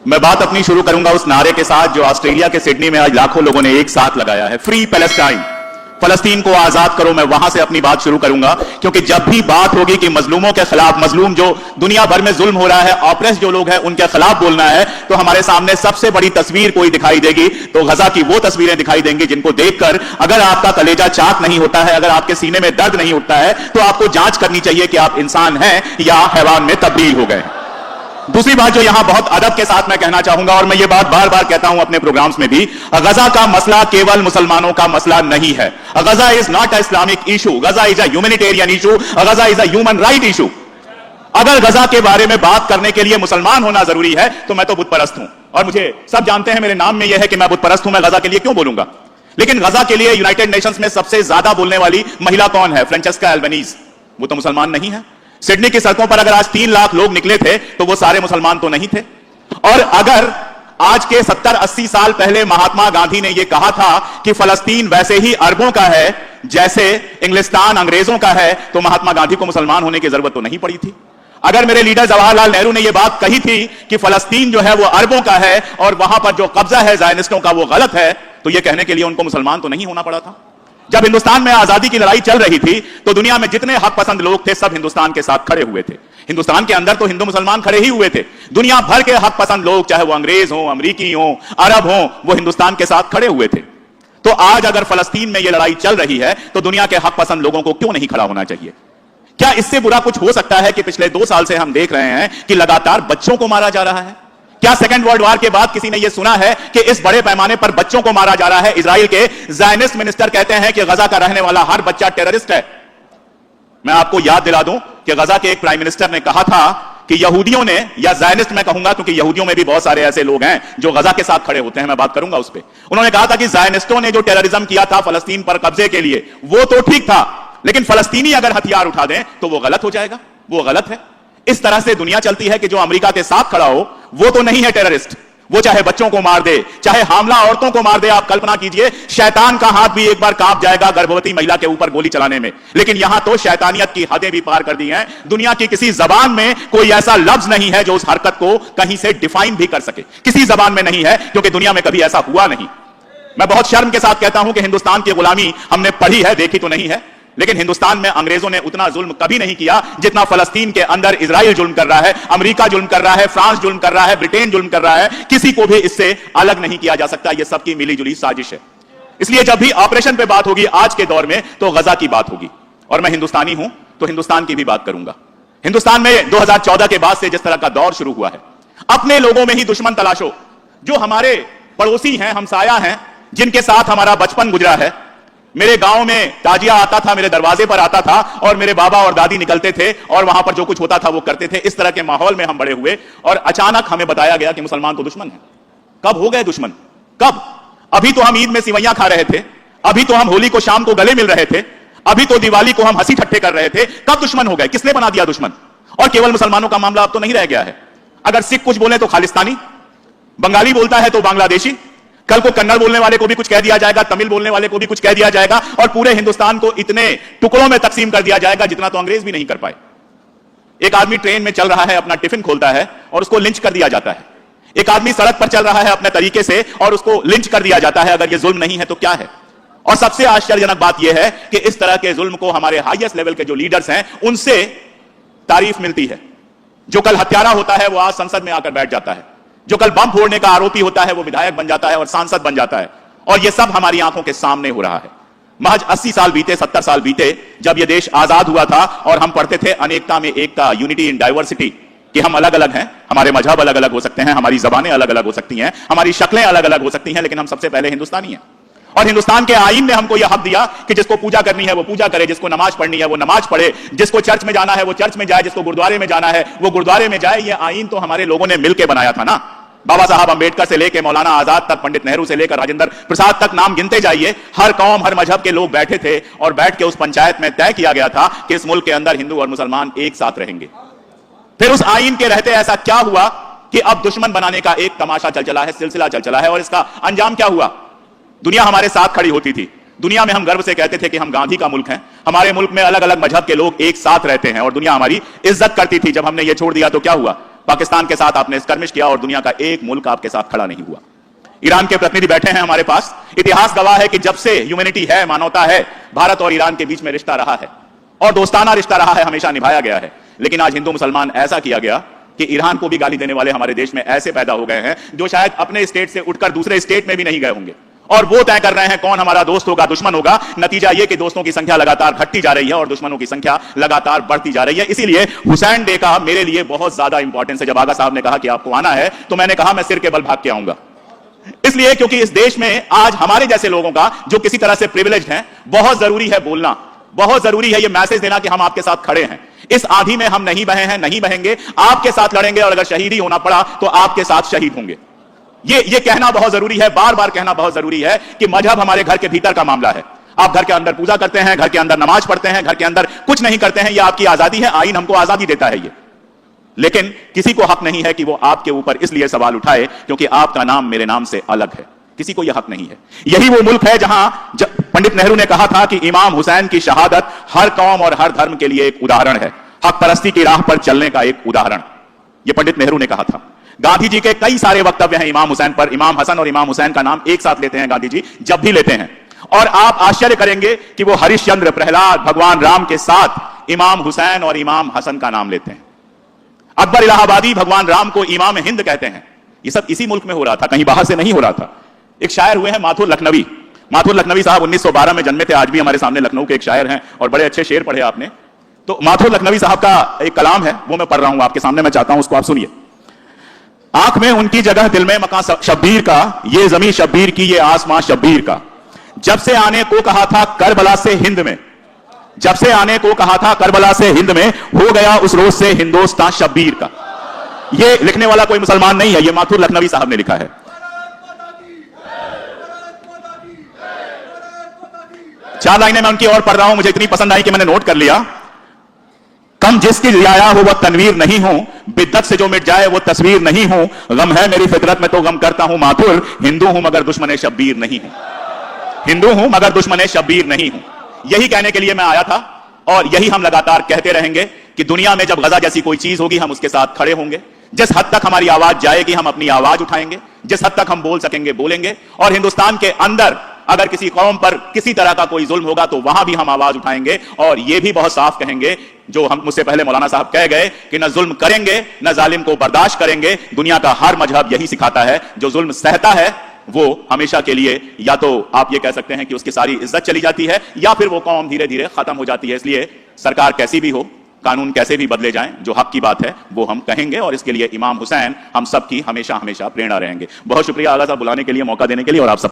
मैं बात अपनी शुरू करूंगा उस नारे के साथ जो ऑस्ट्रेलिया के सिडनी में आज लाखों लोगों ने एक साथ लगाया है, फ्री पैलेस्टाइन, फलस्तीन को आजाद करो। मैं वहां से अपनी बात शुरू करूंगा, क्योंकि जब भी बात होगी कि मजलूमों के खिलाफ, मजलूम जो दुनिया भर में जुल्म हो रहा है, ऑप्रेस जो लोग हैं, उनके खिलाफ बोलना है, तो हमारे सामने सबसे बड़ी तस्वीर कोई दिखाई देगी तो गजा की वो तस्वीरें दिखाई देंगी जिनको देखकर अगर आपका कलेजा चाक नहीं होता है, अगर आपके सीने में दर्द नहीं उठता है, तो आपको जांच करनी चाहिए कि आप इंसान हैं या हैवान में तब्दील हो गए। दूसरी बात जो यहां बहुत अदब के साथ मैं कहना चाहूंगा, और मैं ये बात बार बार कहता हूं अपने प्रोग्राम्स में भी, गजा का मसला केवल मुसलमानों का मसला नहीं है। Gaza is not a Islamic issue, Gaza is a humanitarian issue, Gaza is a human right issue. अगर गजा के बारे में बात करने के लिए मुसलमान होना जरूरी है तो मैं तो बुतपरस्त हूं, और मुझे सब जानते हैं, मेरे नाम में यह है कि मैं बुतपरस्त हूं। मैं गजा के लिए क्यों बोलूंगा? लेकिन गजा के लिए यूनाइटेड नेशंस में सबसे ज्यादा बोलने वाली महिला कौन है? फ्रांचेस्का एल्बनीज। वो तो मुसलमान नहीं है। सिडनी की सड़कों पर अगर आज 3 लाख लोग निकले थे तो वो सारे मुसलमान तो नहीं थे। और अगर आज के 70-80 साल पहले महात्मा गांधी ने यह कहा था कि फलस्तीन वैसे ही अरबों का है जैसे इंग्लिस्तान अंग्रेजों का है, तो महात्मा गांधी को मुसलमान होने की जरूरत तो नहीं पड़ी थी। अगर मेरे लीडर जवाहरलाल नेहरू ने यह बात कही थी कि फलस्तीन जो है वो अरबों का है और वहां पर जो कब्जा है ज़ायनिस्टों का वो गलत है, तो यह कहने के लिए उनको मुसलमान तो नहीं होना पड़ा था। जब हिंदुस्तान में आजादी की लड़ाई चल रही थी तो दुनिया में जितने हक पसंद लोग थे सब हिंदुस्तान के साथ खड़े हुए थे। हिंदुस्तान के अंदर तो हिंदू मुसलमान खड़े ही हुए थे। दुनिया भर के हक पसंद लोग, चाहे वो अंग्रेज हो, अमरीकी हो, अरब हो, वो हिंदुस्तान के साथ खड़े हुए थे। तो आज अगर फलस्तीन में यह लड़ाई चल रही है तो दुनिया के हक पसंद लोगों को क्यों नहीं खड़ा होना चाहिए? क्या इससे बुरा कुछ हो सकता है कि पिछले 2 साल से हम देख रहे हैं कि लगातार बच्चों को मारा जा रहा है? क्या सेकेंड वर्ल्ड वॉर के बाद किसी ने यह सुना है कि इस बड़े पैमाने पर बच्चों को मारा जा रहा है? इजराइल के ज़ायनिस्ट मिनिस्टर कहते हैं कि गजा का रहने वाला हर बच्चा टेररिस्ट है। मैं आपको याद दिला दूं कि गजा के एक प्राइम मिनिस्टर ने कहा था कि यहूदियों ने, या ज़ायनिस्ट मैं कहूंगा क्योंकि यहूदियों में भी बहुत सारे ऐसे लोग हैं जो गजा के साथ खड़े होते हैं, मैं बात करूंगा उस पर। उन्होंने कहा था कि ज़ायनिस्टों ने जो टेररिज्म किया था फलस्तीन पर कब्जे के लिए वो तो ठीक था, लेकिन फलस्तीनी अगर हथियार उठा दें तो वो गलत हो जाएगा, वो गलत है। इस तरह से दुनिया चलती है कि जो अमेरिका के साथ खड़ा हो वो तो नहीं है टेररिस्ट। वो चाहे बच्चों को मार दे, चाहे हामला औरतों को मार दे। आप कल्पना कीजिए, शैतान का हाथ भी एक बार कांप जाएगा गर्भवती महिला के ऊपर गोली चलाने में, लेकिन यहां तो शैतानियत की हदें भी पार कर दी हैं। दुनिया की किसी जबान में कोई ऐसा लफ्ज नहीं है जो उस हरकत को कहीं से डिफाइन भी कर सके, किसी जबान में नहीं है, क्योंकि दुनिया में कभी ऐसा हुआ नहीं। मैं बहुत शर्म के साथ कहता हूं कि हिंदुस्तान की गुलामी हमने पढ़ी है, देखी तो नहीं है, लेकिन हिंदुस्तान में अंग्रेजों ने उतना जुल्म कभी नहीं किया जितना फलस्तीन के अंदर इजराइल जुल्म कर रहा है, अमेरिका जुल्म कर रहा है, फ्रांस जुल्म कर रहा है, ब्रिटेन जुल्म कर रहा है। किसी को भी इससे अलग नहीं किया जा सकता। यह सबकी मिलीजुली साजिश है। इसलिए जब भी ऑपरेशन पे बात होगी आज के दौर में तो गजा की बात होगी, और मैं हिंदुस्तानी हूं तो हिंदुस्तान की भी बात करूंगा। हिंदुस्तान में 2014 के बाद से जिस तरह का दौर शुरू हुआ है, अपने लोगों में ही दुश्मन तलाशो। जो हमारे पड़ोसी हैं, हमसाया हैं, जिनके साथ हमारा बचपन गुजरा है। मेरे गांव में ताजिया आता था, मेरे दरवाजे पर आता था, और मेरे बाबा और दादी निकलते थे और वहां पर जो कुछ होता था वो करते थे। इस तरह के माहौल में हम बड़े हुए, और अचानक हमें बताया गया कि मुसलमान तो दुश्मन है। कब हो गए दुश्मन? कब? अभी तो हम ईद में सिवैयां खा रहे थे, अभी तो हम होली को शाम को गले मिल रहे थे, अभी तो दिवाली को हम हंसी ठट्ठे कर रहे थे। कब दुश्मन हो गए? किसने बना दिया दुश्मन? और केवल मुसलमानों का मामला अब तो नहीं रह गया है। अगर सिख कुछ बोले तो खालिस्तानी, बंगाली बोलता है तो बांग्लादेशी, कल को कन्नड़ बोलने वाले को भी कुछ कह दिया जाएगा, तमिल बोलने वाले को भी कुछ कह दिया जाएगा, और पूरे हिंदुस्तान को इतने टुकड़ों में तकसीम कर दिया जाएगा जितना तो अंग्रेज भी नहीं कर पाए। एक आदमी ट्रेन में चल रहा है, अपना टिफिन खोलता है और उसको लिंच कर दिया जाता है। एक आदमी सड़क पर चल रहा है अपने तरीके से और उसको लिंच कर दिया जाता है। अगर यह जुल्म नहीं है तो क्या है? और सबसे आश्चर्यजनक बात यह है कि इस तरह के जुल्म को हमारे हाईएस्ट लेवल के जो लीडर्स हैं उनसे तारीफ मिलती है। जो कल हत्यारा होता है वो आज संसद में आकर बैठ जाता है, जो कल बम फोड़ने का आरोपी होता है वो विधायक बन जाता है और सांसद बन जाता है, और यह सब हमारी आंखों के सामने हो रहा है। महज 80 साल बीते, 70 साल बीते जब यह देश आजाद हुआ था और हम पढ़ते थे अनेकता में एकता, यूनिटी इन डाइवर्सिटी, कि हम अलग अलग हैं, हमारे मजहब अलग अलग हो सकते हैं, हमारी जबानें अलग अलग हो सकती हैं, हमारी शक्लें अलग अलग हो सकती हैं, लेकिन हम सबसे पहले हिंदुस्तानी हैं। और हिंदुस्तान के आईन ने हमको यह हक दिया कि जिसको पूजा करनी है वो पूजा करे, जिसको नमाज पढ़नी है वो नमाज पढ़े, जिसको चर्च में जाना है वो चर्च में जाए, जिसको गुरुद्वारे में जाना है वो गुरुद्वारे में जाए। यह आईन तो हमारे लोगों ने मिलकर बनाया था ना। बाबा साहब अंबेडकर से लेकर मौलाना आजाद तक, पंडित नेहरू से लेकर राजेंद्र प्रसाद तक, नाम गिनते जाइए। हर कौम, हर मजहब के लोग बैठे थे और बैठ के उस पंचायत में तय किया गया था कि इस मुल्क के अंदर हिंदू और मुसलमान एक साथ रहेंगे। फिर उस आईन के रहते ऐसा क्या हुआ कि अब दुश्मन बनाने का एक तमाशा चल चला है, सिलसिला चल चला है, और इसका अंजाम क्या हुआ? दुनिया हमारे साथ खड़ी होती थी। दुनिया में हम गर्व से कहते थे कि हम गांधी का मुल्क हैं, हमारे मुल्क में अलग अलग मजहब के लोग एक साथ रहते हैं और दुनिया हमारी इज्जत करती थी। जब हमने ये छोड़ दिया तो क्या हुआ? पाकिस्तान के साथ आपने स्कर्मिश किया और दुनिया का एक मुल्क आपके साथ खड़ा नहीं हुआ। ईरान के प्रतिनिधि बैठे हैं हमारे पास। इतिहास गवाह है कि जब से ह्यूमैनिटी है, मानवता है, भारत और ईरान के बीच में रिश्ता रहा है और दोस्ताना रिश्ता रहा है, हमेशा निभाया गया है। लेकिन आज हिंदू मुसलमान ऐसा किया गया कि ईरान को भी गाली देने वाले हमारे देश में ऐसे पैदा हो गए हैं जो शायद अपने स्टेट से उठकर दूसरे स्टेट में भी नहीं गए होंगे, और वो तय कर रहे हैं कौन हमारा दोस्त होगा, दुश्मन होगा। नतीजा ये कि दोस्तों की संख्या लगातार घटती जा रही है और दुश्मनों की संख्या लगातार बढ़ती जा रही है। इसीलिए हुसैन डे का मेरे लिए बहुत ज्यादा इंपॉर्टेंस है। जब आगा साहब ने कहा कि आपको आना है, तो मैंने कहा मैं सिर के बल भाग के आऊंगा, इसलिए क्योंकि इस देश में आज हमारे जैसे लोगों का जो किसी तरह से प्रिविलेज्ड हैं, बहुत जरूरी है बोलना, बहुत जरूरी है ये मैसेज देना कि हम आपके साथ खड़े हैं। इस आंधी में हम नहीं बहे हैं, नहीं बहेंगे, आपके साथ लड़ेंगे और अगर शहीद ही होना पड़ा तो आपके साथ शहीद होंगे। ये कहना बहुत जरूरी है, बार बार कहना बहुत जरूरी है कि मजहब हमारे घर के भीतर का मामला है। आप घर के अंदर पूजा करते हैं, घर के अंदर नमाज पढ़ते हैं, घर के अंदर कुछ नहीं करते हैं, यह आपकी आजादी है, आईन हमको आजादी देता है ये। लेकिन किसी को हक नहीं है कि वो आपके ऊपर इसलिए सवाल उठाए क्योंकि आपका नाम मेरे नाम से अलग है। किसी को यह हक नहीं है। यही वो मुल्क है जहां पंडित नेहरू ने कहा था कि इमाम हुसैन की शहादत हर कौम और हर धर्म के लिए एक उदाहरण है, हक परस्ती की राह पर चलने का एक उदाहरण। यह पंडित नेहरू ने कहा था। गांधी जी के कई सारे वक्तव्य हैं इमाम हुसैन पर। इमाम हसन और इमाम हुसैन का नाम एक साथ लेते हैं गांधी जी जब भी लेते हैं, और आप आश्चर्य करेंगे कि वो हरिश्चंद्र, प्रहलाद, भगवान राम के साथ इमाम हुसैन और इमाम हसन का नाम लेते हैं। अकबर इलाहाबादी भगवान राम को इमाम हिंद कहते हैं। ये सब इसी मुल्क में हो रहा था, कहीं बाहर से नहीं हो रहा था। एक शायर हुए हैं माथुर लखनवी। माथुर लखनवी साहब 1912 में जन्मे थे, आज भी हमारे सामने लखनऊ के एक शायर हैं और बड़े अच्छे शेर पढ़े आपने। तो माथुर लखनवी साहब का एक कलाम है, वो मैं पढ़ रहा हूं आपके सामने, मैं चाहता हूं उसको आप सुनिए। आंख में उनकी जगह दिल में मकान शब्बीर का, ये जमीन शब्बीर की, ये आसमां शब्बीर का। जब से आने को कहा था करबला से हिंद में, जब से आने को कहा था करबला से हिंद में, हो गया उस रोज से हिंदुस्तान शब्बीर का। ये लिखने वाला कोई मुसलमान नहीं है, ये माथुर लखनवी साहब ने लिखा है। चार लाइनें मैं उनकी और पढ़ रहा हूं, मुझे इतनी पसंद आई कि मैंने नोट कर लिया। कम जिसकी रियाया हो वह तनवीर नहीं हो, बिद्दत से जो मिट जाए वो तस्वीर नहीं हो। गम है मेरी फितरत में तो गम करता हूं माथुर, हिंदू हूं मगर दुश्मन शब्बीर नहीं हूं, हिंदू हूं मगर दुश्मन शब्बीर नहीं हूं। यही कहने के लिए मैं आया था और यही हम लगातार कहते रहेंगे कि दुनिया में जब गजा जैसी कोई चीज होगी हम उसके साथ खड़े होंगे। जिस हद तक हमारी आवाज जाएगी हम अपनी आवाज उठाएंगे, जिस हद तक हम बोल सकेंगे बोलेंगे। और हिंदुस्तान के अंदर अगर किसी कौम पर किसी तरह का कोई जुल्म होगा तो वहां भी हम आवाज उठाएंगे और यह भी बहुत साफ कहेंगे जो हम मुझसे पहले मौलाना साहब कह गए कि न जुल्म करेंगे न जालिम को बर्दाश्त करेंगे। दुनिया का हर मजहब यही सिखाता है, जो जुल्म सहता है वो हमेशा के लिए या तो आप ये कह सकते हैं कि उसकी सारी इज्जत चली जाती है या फिर वो कौम धीरे धीरे खत्म हो जाती है। इसलिए सरकार कैसी भी हो, कानून कैसे भी बदले जाएं, जो हक की बात है वो हम कहेंगे और इसके लिए इमाम हुसैन हम सब की हमेशा हमेशा प्रेरणा रहेंगे। बहुत शुक्रिया आगा साहब बुलाने के लिए, मौका देने के लिए, और आप सब